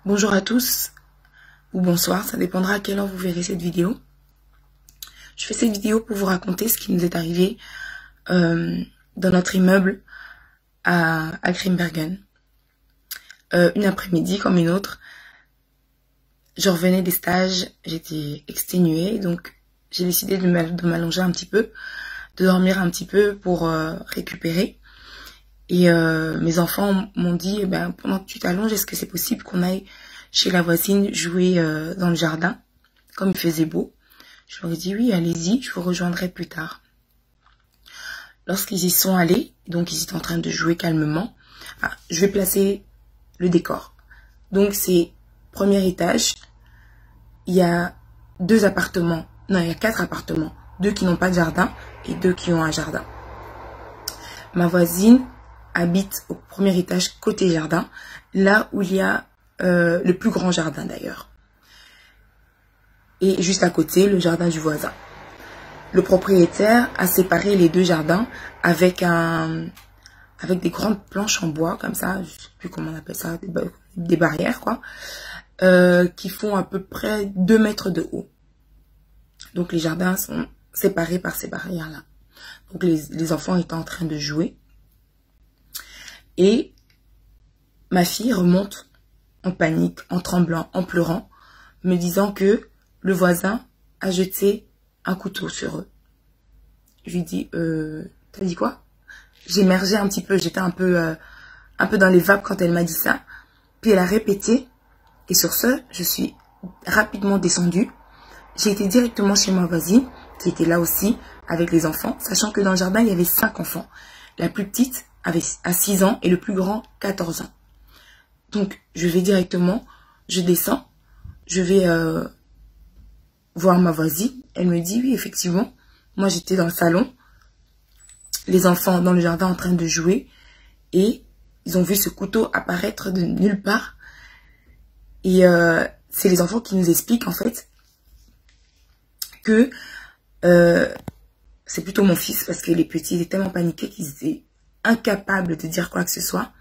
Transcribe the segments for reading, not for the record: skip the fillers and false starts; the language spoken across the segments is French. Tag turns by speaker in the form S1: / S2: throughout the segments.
S1: Bonjour à tous, ou bonsoir, ça dépendra à quelle heure vous verrez cette vidéo. Je fais cette vidéo pour vous raconter ce qui nous est arrivé dans notre immeuble à Grimbergen. Une après-midi comme une autre, je revenais des stages, j'étais exténuée, donc j'ai décidé de m'allonger un petit peu, de dormir un petit peu pour récupérer. Et mes enfants m'ont dit, eh ben, pendant que tu t'allonges, est-ce que c'est possible qu'on aille chez la voisine jouer dans le jardin, comme il faisait beau. Je leur ai dit, oui, allez-y, je vous rejoindrai plus tard. Lorsqu'ils y sont allés, donc ils étaient en train de jouer calmement, je vais placer le décor. Donc c'est premier étage, il y a 2 appartements, non, il y a 4 appartements, 2 qui n'ont pas de jardin et 2 qui ont un jardin. Ma voisine habite au premier étage côté jardin, là où il y a le plus grand jardin d'ailleurs. Et juste à côté, le jardin du voisin. Le propriétaire a séparé les 2 jardins avec des grandes planches en bois, comme ça, je sais plus comment on appelle ça, des barrières quoi, qui font à peu près 2 mètres de haut. Donc les jardins sont séparés par ces barrières-là. Donc les enfants étaient en train de jouer. Et ma fille remonte en panique, en tremblant, en pleurant, me disant que le voisin a jeté un couteau sur eux. Je lui dis, t'as dit quoi? J'émergeais un petit peu, j'étais un peu dans les vapes quand elle m'a dit ça. Puis elle a répété, et sur ce, je suis rapidement descendue. J'ai été directement chez ma voisine, qui était là aussi, avec les enfants, sachant que dans le jardin, il y avait 5 enfants. La plus petite a 6 ans et le plus grand 14 ans. Donc, je vais directement, je descends, je vais voir ma voisine. Elle me dit, oui, effectivement, moi j'étais dans le salon, les enfants dans le jardin en train de jouer, et ils ont vu ce couteau apparaître de nulle part. Et c'est les enfants qui nous expliquent en fait que c'est plutôt mon fils, parce que les petits étaient tellement paniqués qu'ils étaient incapables de dire quoi que ce soit.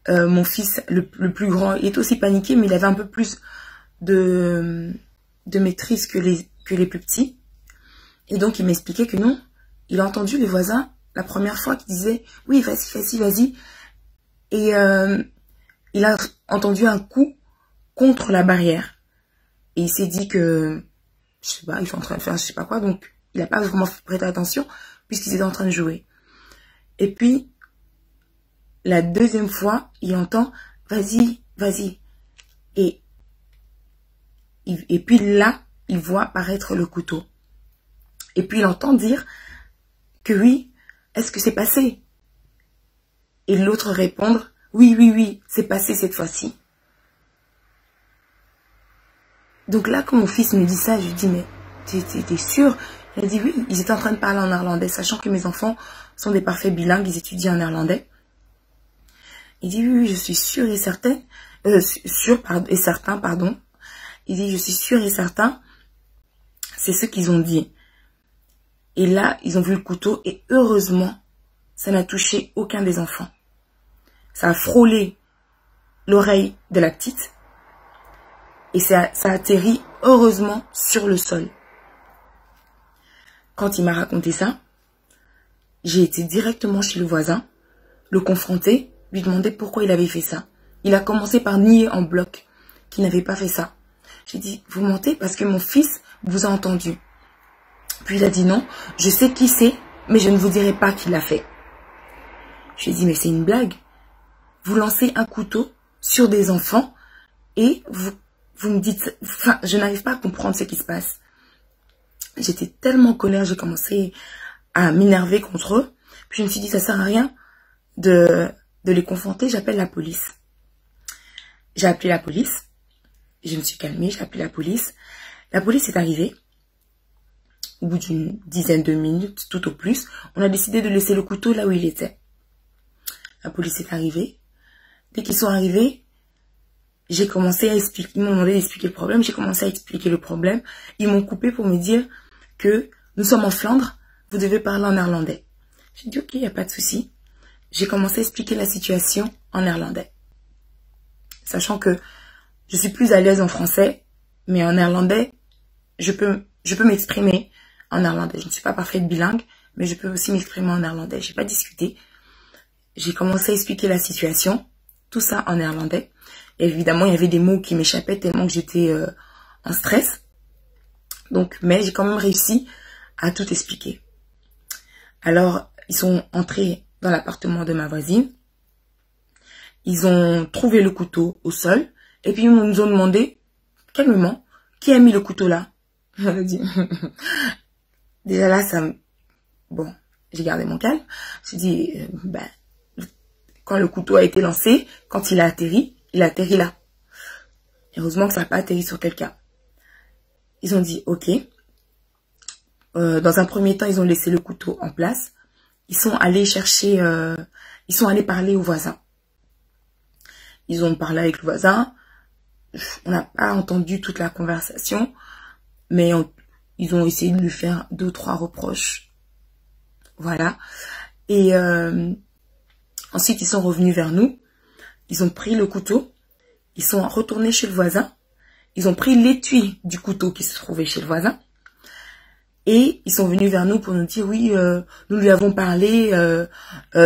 S1: Mon fils, le plus grand, il est aussi paniqué, mais il avait un peu plus de maîtrise que les plus petits. Et donc, il m'expliquait que non, il a entendu les voisins la première fois qui disaient « Oui, vas-y, vas-y, vas-y ». Et il a entendu un coup contre la barrière. Et il s'est dit que, je sais pas, ils sont en train de faire je sais pas quoi, donc il n'a pas vraiment prêté attention puisqu'ils étaient en train de jouer. Et puis, la deuxième fois, il entend « Vas-y, vas-y ». Et puis là, il voit apparaître le couteau. Et puis il entend dire que oui, est-ce que c'est passé? Et l'autre répondre « Oui, oui, oui, c'est passé cette fois-ci ». Donc là, quand mon fils me dit ça, je lui dis « Mais t'es sûr ?» Il a dit « Oui, ils étaient en train de parler en néerlandais, sachant que mes enfants sont des parfaits bilingues, ils étudient en néerlandais. » Il dit « Oui, oui, je suis sûre et certaine, pardon. Il dit « Je suis sûre et certain, c'est ce qu'ils ont dit. » Et là, ils ont vu le couteau et heureusement, ça n'a touché aucun des enfants. Ça a frôlé l'oreille de la petite et ça a atterri heureusement sur le sol. Quand il m'a raconté ça, j'ai été directement chez le voisin, le confronter, lui demander pourquoi il avait fait ça. Il a commencé par nier en bloc qu'il n'avait pas fait ça. J'ai dit, vous mentez parce que mon fils vous a entendu. Puis il a dit non, je sais qui c'est, mais je ne vous dirai pas qui l'a fait. Je lui ai dit, mais c'est une blague. Vous lancez un couteau sur des enfants et vous me dites, enfin, je n'arrive pas à comprendre ce qui se passe. J'étais tellement en colère, j'ai commencé à m'énerver contre eux. Puis je me suis dit, ça sert à rien de les confronter, j'appelle la police. J'ai appelé la police, je me suis calmée, j'ai appelé la police. La police est arrivée. Au bout d'une dizaine de minutes, tout au plus, on a décidé de laisser le couteau là où il était. La police est arrivée. Dès qu'ils sont arrivés, j'ai commencé à expliquer, ils m'ont demandé d'expliquer le problème, j'ai commencé à expliquer le problème. Ils m'ont coupé pour me dire que nous sommes en Flandre, vous devez parler en néerlandais. J'ai dit ok, il n'y a pas de souci. J'ai commencé à expliquer la situation en néerlandais. Sachant que Je suis plus à l'aise en français, mais en néerlandais, je peux m'exprimer en néerlandais. Je ne suis pas parfaite bilingue, mais je peux aussi m'exprimer en néerlandais. J'ai pas discuté. J'ai commencé à expliquer la situation, tout ça en néerlandais. Et évidemment, il y avait des mots qui m'échappaient tellement que j'étais en stress. Donc, mais j'ai quand même réussi à tout expliquer. Alors, ils sont entrés dans l'appartement de ma voisine. Ils ont trouvé le couteau au sol. Et puis, ils nous ont demandé, calmement, qui a mis le couteau là? J'avais dit. Déjà là, ça me... Bon, j'ai gardé mon calme. J'ai dit, quand le couteau a été lancé, quand il a atterri là. Heureusement que ça n'a pas atterri sur quelqu'un. Ils ont dit, ok. Dans un premier temps, ils ont laissé le couteau en place. Ils sont allés chercher... ils sont allés parler au voisin. Ils ont parlé avec le voisin. On n'a pas entendu toute la conversation. Mais ils ont essayé de lui faire 2 ou 3 reproches. Voilà. Et ensuite, ils sont revenus vers nous. Ils ont pris le couteau. Ils sont retournés chez le voisin. Ils ont pris l'étui du couteau qui se trouvait chez le voisin. Et ils sont venus vers nous pour nous dire, oui, nous lui avons parlé,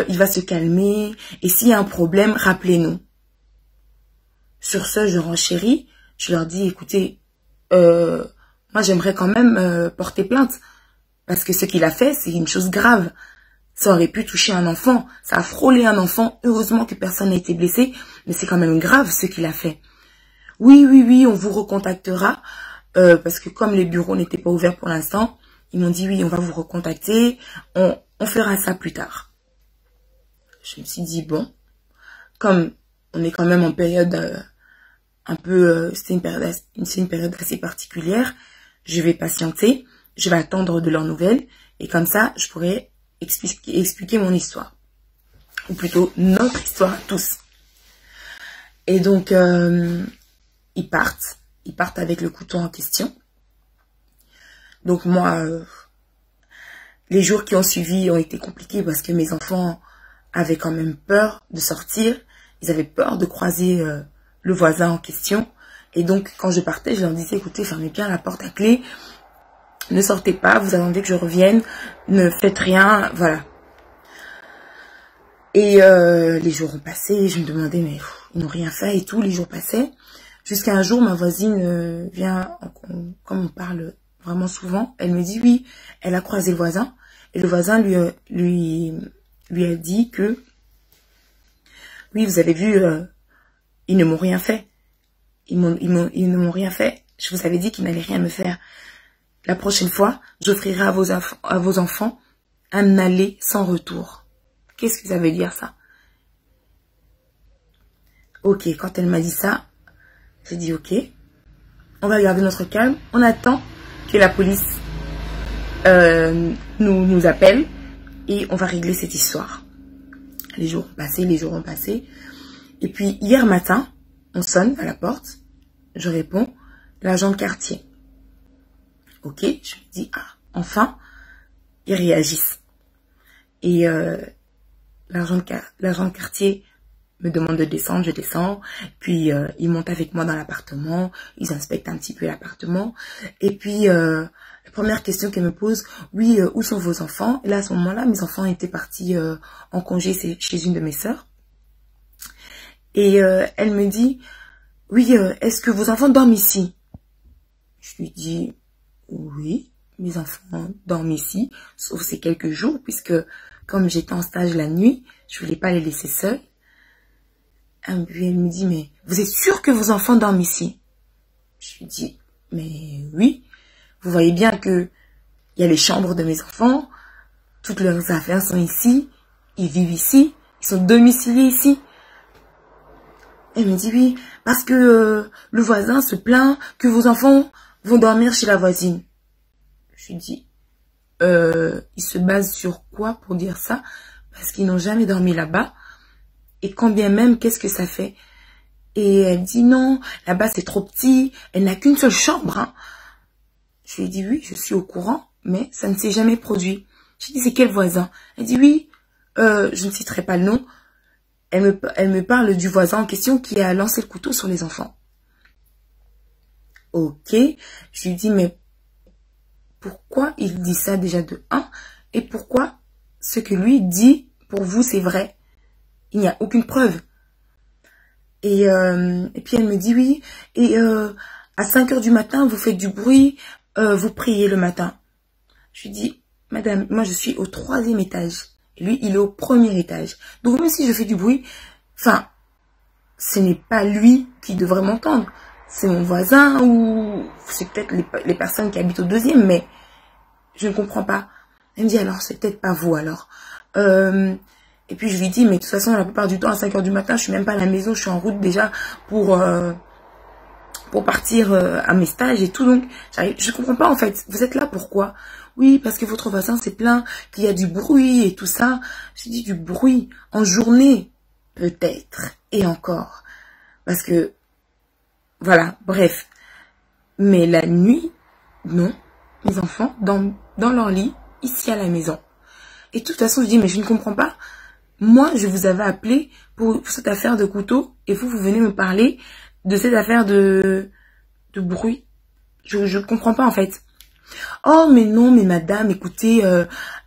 S1: il va se calmer. Et s'il y a un problème, rappelez-nous. Sur ce, je renchéris. Je leur dis, écoutez, moi, j'aimerais quand même porter plainte. Parce que ce qu'il a fait, c'est une chose grave. Ça aurait pu toucher un enfant. Ça a frôlé un enfant. Heureusement que personne n'a été blessé. Mais c'est quand même grave ce qu'il a fait. Oui, oui, oui, on vous recontactera. Parce que comme les bureaux n'étaient pas ouverts pour l'instant, ils m'ont dit, oui, on va vous recontacter. On fera ça plus tard. Je me suis dit, bon, comme on est quand même en période un peu... c'est une période assez particulière. Je vais patienter. Je vais attendre de leurs nouvelles. Et comme ça, je pourrai expliquer mon histoire. Ou plutôt, notre histoire à tous. Et donc, ils partent. Ils partent avec le couteau en question. Donc moi, les jours qui ont suivi ont été compliqués parce que mes enfants avaient quand même peur de sortir. Ils avaient peur de croiser le voisin en question. Et donc, quand je partais, je leur disais, écoutez, fermez bien la porte à clé. Ne sortez pas, vous attendez que je revienne. Ne faites rien, voilà. Et les jours ont passé, je me demandais, mais ils n'ont rien fait et tout, les jours passaient. Jusqu'à un jour, ma voisine vient, comme on parle vraiment souvent, elle me dit, oui, elle a croisé le voisin. Et le voisin lui a dit que, oui, vous avez vu, ils ne m'ont rien fait. Ils ne m'ont rien fait. Je vous avais dit qu'ils n'allaient rien me faire. La prochaine fois, j'offrirai à vos enfants un aller sans retour. Qu'est-ce que ça veut dire, ça? Ok, quand elle m'a dit ça, j'ai dit ok, on va garder notre calme. On attend que la police nous appelle et on va régler cette histoire. Les jours ont passé, les jours ont passé. Et puis, hier matin, on sonne à la porte. Je réponds, l'agent de quartier. Ok, je me dis, ah, enfin, ils réagissent. Et l'agent de quartier me demande de descendre, je descends. Puis, ils montent avec moi dans l'appartement. Ils inspectent un petit peu l'appartement. Et puis, la première question qu'elle me pose, oui, où sont vos enfants? Et là, à ce moment-là, mes enfants étaient partis en congé chez une de mes sœurs. Et elle me dit, oui, est-ce que vos enfants dorment ici? Je lui dis, oui, mes enfants dorment ici, sauf ces quelques jours, puisque comme j'étais en stage la nuit, je voulais pas les laisser seuls. Elle me dit, mais vous êtes sûr que vos enfants dorment ici? Je lui dis, mais oui, vous voyez bien que il y a les chambres de mes enfants, toutes leurs affaires sont ici, ils vivent ici, ils sont domiciliés ici. Elle me dit, oui, parce que le voisin se plaint que vos enfants vont dormir chez la voisine. Je lui dis, ils se basent sur quoi pour dire ça? Parce qu'ils n'ont jamais dormi là-bas. Et quand bien même, qu'est-ce que ça fait? Et elle dit, non, là-bas c'est trop petit, elle n'a qu'une seule chambre. Hein. Je lui ai dit, oui, je suis au courant, mais ça ne s'est jamais produit. Je lui ai dit, c'est quel voisin? Elle dit, oui, je ne citerai pas le nom. Elle me parle du voisin en question qui a lancé le couteau sur les enfants. Ok. Je lui dis, mais pourquoi il dit ça déjà de un? Et pourquoi ce que lui dit, pour vous, c'est vrai? Il n'y a aucune preuve. Et puis elle me dit, oui, et à 5 heures du matin, vous faites du bruit, vous priez le matin. Je lui dis, madame, moi je suis au 3e étage. Et lui, il est au 1er étage. Donc même si je fais du bruit, enfin, ce n'est pas lui qui devrait m'entendre. C'est mon voisin ou c'est peut-être les personnes qui habitent au 2e, mais je ne comprends pas. Elle me dit, alors c'est peut-être pas vous alors. Et puis je lui dis, mais de toute façon, la plupart du temps, à 5 heures du matin, je suis même pas à la maison, je suis en route déjà pour partir à mes stages et tout. Donc, je comprends pas en fait. Vous êtes là pourquoi? Oui, parce que votre voisin s'est plaint qu'il y a du bruit et tout ça. J'ai dit du bruit en journée, peut-être, et encore. Parce que, voilà, bref. Mais la nuit, non. Mes enfants, dans leur lit, ici à la maison. Et de toute façon, je dis, mais je ne comprends pas. Moi, je vous avais appelé pour cette affaire de couteau et vous venez me parler de cette affaire de bruit. Je ne comprends pas en fait. Oh, mais non, mais madame, écoutez,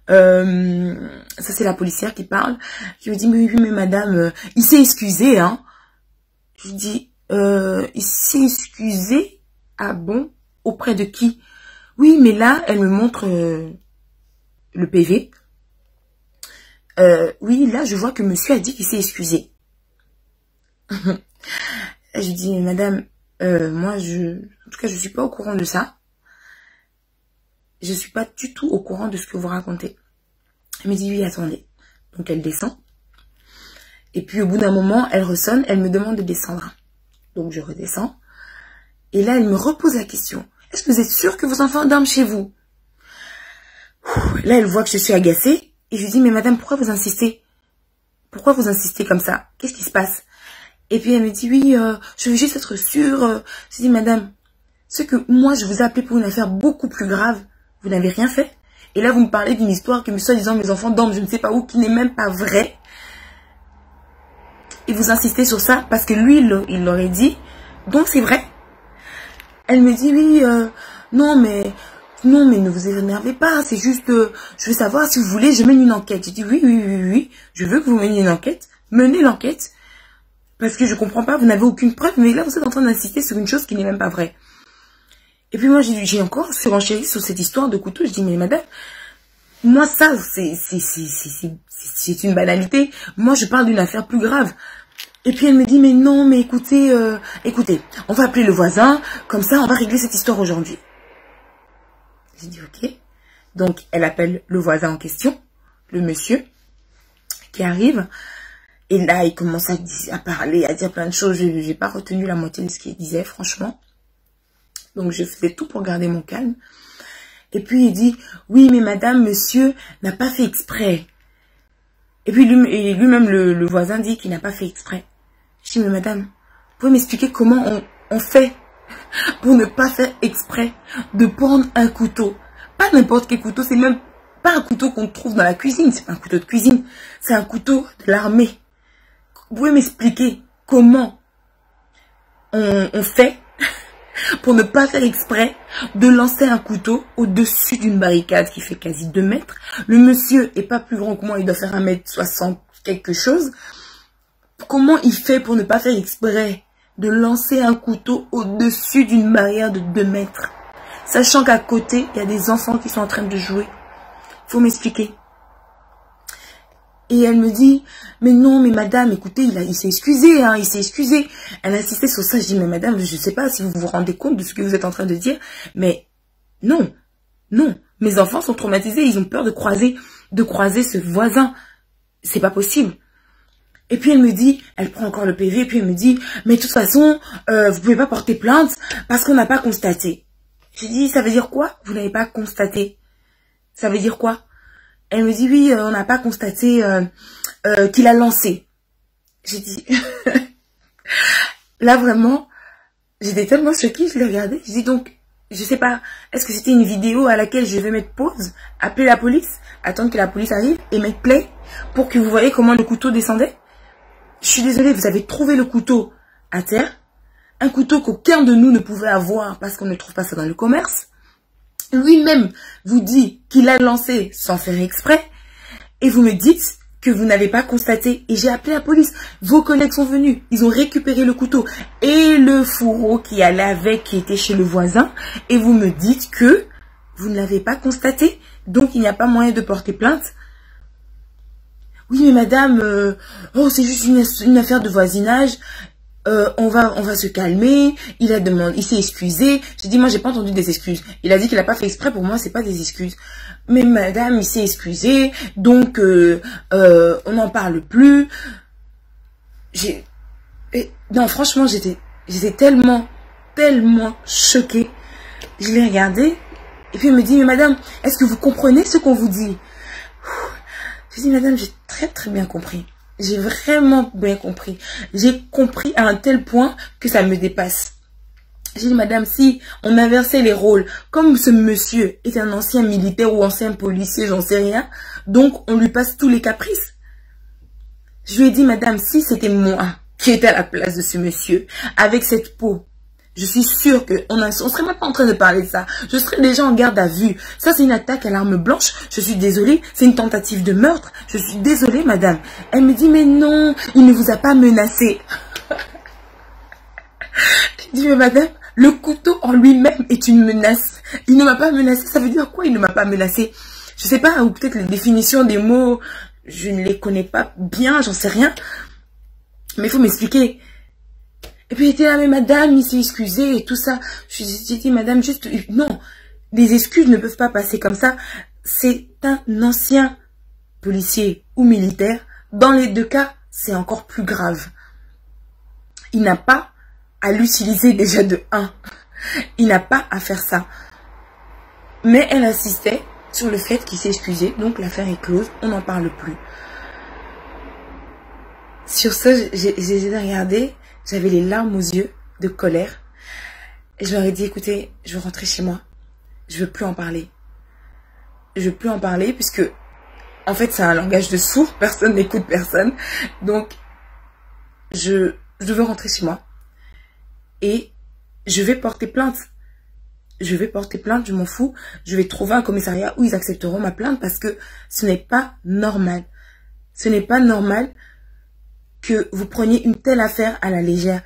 S1: ça c'est la policière qui parle. Je me dis, mais oui, mais madame, il s'est excusé, hein. Je dis, il s'est excusé? Ah bon? Auprès de qui? Oui, mais là, elle me montre le PV. Oui, là, je vois que monsieur a dit qu'il s'est excusé. Je dis, mais madame, moi, en tout cas, je suis pas au courant de ça. Je suis pas du tout au courant de ce que vous racontez. Elle me dit, oui, attendez. Donc, elle descend. Et puis, au bout d'un moment, elle ressonne, elle me demande de descendre. Donc, je redescends. Et là, elle me repose la question. Est-ce que vous êtes sûr que vos enfants dorment chez vous? Là, elle voit que je suis agacée. Et je lui dis, mais madame, pourquoi vous insistez? Pourquoi vous insistez comme ça? Qu'est-ce qui se passe? Et puis, elle me dit, oui, je veux juste être sûre. Je dis, madame, ce que moi, je vous ai appelé pour une affaire beaucoup plus grave, vous n'avez rien fait. Et là, vous me parlez d'une histoire que, soi-disant, mes enfants dorment je ne sais pas où, qui n'est même pas vraie. Et vous insistez sur ça parce que lui, il l'aurait dit. Donc, c'est vrai. Elle me dit, oui, non, mais ne vous énervez pas. C'est juste, je veux savoir si vous voulez, je mène une enquête. Je dis, oui. Je veux que vous meniez une enquête. Menez l'enquête. Parce que je comprends pas, vous n'avez aucune preuve. Mais là, vous êtes en train d'insister sur une chose qui n'est même pas vraie. Et puis moi, j'ai encore surenchéri sur cette histoire de couteau. Je dis, mais madame, moi, ça, c'est une banalité. Moi, je parle d'une affaire plus grave. Et puis elle me dit, mais non, mais écoutez, on va appeler le voisin, comme ça, on va régler cette histoire aujourd'hui. J'ai dit, ok. Donc, elle appelle le voisin en question, le monsieur, qui arrive. Et là, il commence à parler, à dire plein de choses. Je n'ai pas retenu la moitié de ce qu'il disait, franchement. Donc, je faisais tout pour garder mon calme. Et puis, il dit, oui, mais madame, monsieur n'a pas fait exprès. Et puis, lui-même, le voisin dit qu'il n'a pas fait exprès. Je dis, mais madame, vous pouvez m'expliquer comment on fait pour ne pas faire exprès de prendre un couteau? Pas n'importe quel couteau, c'est même pas un couteau qu'on trouve dans la cuisine. C'est pas un couteau de cuisine, c'est un couteau de l'armée. Vous pouvez m'expliquer comment on fait pour ne pas faire exprès de lancer un couteau au-dessus d'une barricade qui fait quasi 2 mètres. Le monsieur est pas plus grand que moi, il doit faire 1m60 quelque chose. Comment il fait pour ne pas faire exprès de lancer un couteau au-dessus d'une barrière de 2 mètres? Sachant qu'à côté, il y a des enfants qui sont en train de jouer. Faut m'expliquer. Et elle me dit, mais non, mais madame, écoutez, il s'est excusé, hein, il s'est excusé. Elle insistait sur ça. Je dis, mais madame, je ne sais pas si vous vous rendez compte de ce que vous êtes en train de dire, mais non. Mes enfants sont traumatisés, ils ont peur de croiser ce voisin. C'est pas possible. Et puis elle me dit, elle prend encore le PV, et puis elle me dit, mais de toute façon, vous pouvez pas porter plainte parce qu'on n'a pas constaté. J'ai dit, ça veut dire quoi? Vous n'avez pas constaté? Ça veut dire quoi? Elle me dit, oui, on n'a pas constaté qu'il a lancé. J'ai dit, là vraiment, j'étais tellement choquée, je l'ai regardé. J'ai dit donc, je sais pas, est-ce que c'était une vidéo à laquelle je vais mettre pause, appeler la police, attendre que la police arrive et mettre play pour que vous voyez comment le couteau descendait? Je suis désolée, vous avez trouvé le couteau à terre, Un couteau qu'aucun de nous ne pouvait avoir parce qu'on ne trouve pas ça dans le commerce. Lui-même vous dit qu'il l'a lancé sans faire exprès. Et vous me dites que vous n'avez pas constaté. Et j'ai appelé la police. Vos collègues sont venus. Ils ont récupéré le couteau et le fourreau qui allait avec, qui était chez le voisin. Et vous me dites que vous ne l'avez pas constaté. Donc il n'y a pas moyen de porter plainte. Oui, mais madame, oh, c'est juste une affaire de voisinage. On va se calmer. Il a demandé, il s'est excusé. J'ai dit, moi, j'ai pas entendu des excuses. Il a dit qu'il a pas fait exprès. Pour moi, c'est pas des excuses. Mais madame, il s'est excusé. Donc, on n'en parle plus. Non, franchement, j'étais tellement choquée. Je l'ai regardé. Et puis, il me dit, mais madame, est-ce que vous comprenez ce qu'on vous dit? J'ai dit, madame, j'ai très bien compris. J'ai vraiment bien compris. J'ai compris à un tel point que ça me dépasse. J'ai dit, madame, si on inversait les rôles, comme ce monsieur est un ancien militaire ou ancien policier, j'en sais rien, donc on lui passe tous les caprices. Je lui ai dit, madame, si c'était moi qui étais à la place de ce monsieur, avec cette peau, je suis sûre qu'on serait même pas en train de parler de ça. Je serais déjà en garde à vue. Ça, c'est une attaque à l'arme blanche. Je suis désolée. C'est une tentative de meurtre. Je suis désolée, madame. Elle me dit, mais non, il ne vous a pas menacé. Je dis, mais madame, le couteau en lui-même est une menace. Il ne m'a pas menacé. Ça veut dire quoi, il ne m'a pas menacé? Je sais pas, ou peut-être les définitions des mots, je ne les connais pas bien, j'en sais rien. Mais il faut m'expliquer. Et puis il était là, mais madame, il s'est excusé et tout ça. J'ai dit, madame, juste, non, les excuses ne peuvent pas passer comme ça. C'est un ancien policier ou militaire. Dans les deux cas, c'est encore plus grave. Il n'a pas à l'utiliser déjà de 1. Il n'a pas à faire ça. Mais elle insistait sur le fait qu'il s'est excusé. Donc l'affaire est close, on n'en parle plus. Sur ce, j'ai regardé. J'avais les larmes aux yeux de colère. Et je leur ai dit, écoutez, je veux rentrer chez moi. Je veux plus en parler. Je veux plus en parler puisque, en fait, c'est un langage de sourd. Personne n'écoute personne. Donc, je veux rentrer chez moi. Et je vais porter plainte. Je vais porter plainte, je m'en fous. Je vais trouver un commissariat où ils accepteront ma plainte parce que ce n'est pas normal. Ce n'est pas normal que vous preniez une telle affaire à la légère.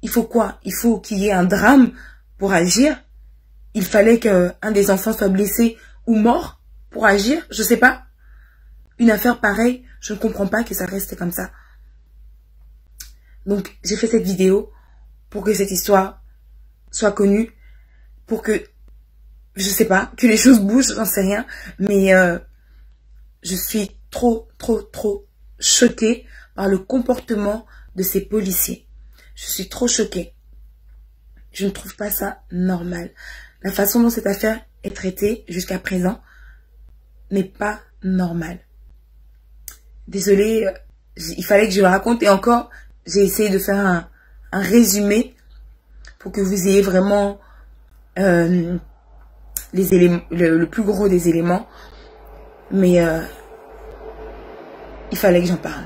S1: Il faut quoi? Il faut qu'il y ait un drame pour agir? Il fallait qu'un des enfants soit blessé ou mort pour agir? Je sais pas. Une affaire pareille, je ne comprends pas que ça reste comme ça. Donc, j'ai fait cette vidéo pour que cette histoire soit connue, pour que, je sais pas, que les choses bougent, j'en sais rien, mais je suis trop choquée par le comportement de ces policiers. Je suis trop choquée. Je ne trouve pas ça normal. La façon dont cette affaire est traitée jusqu'à présent n'est pas normale. Désolée, il fallait que je le raconte et encore, j'ai essayé de faire un résumé pour que vous ayez vraiment les éléments, le plus gros des éléments. Mais il fallait que j'en parle.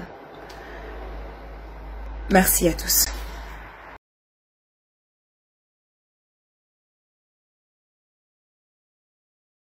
S1: Merci à tous.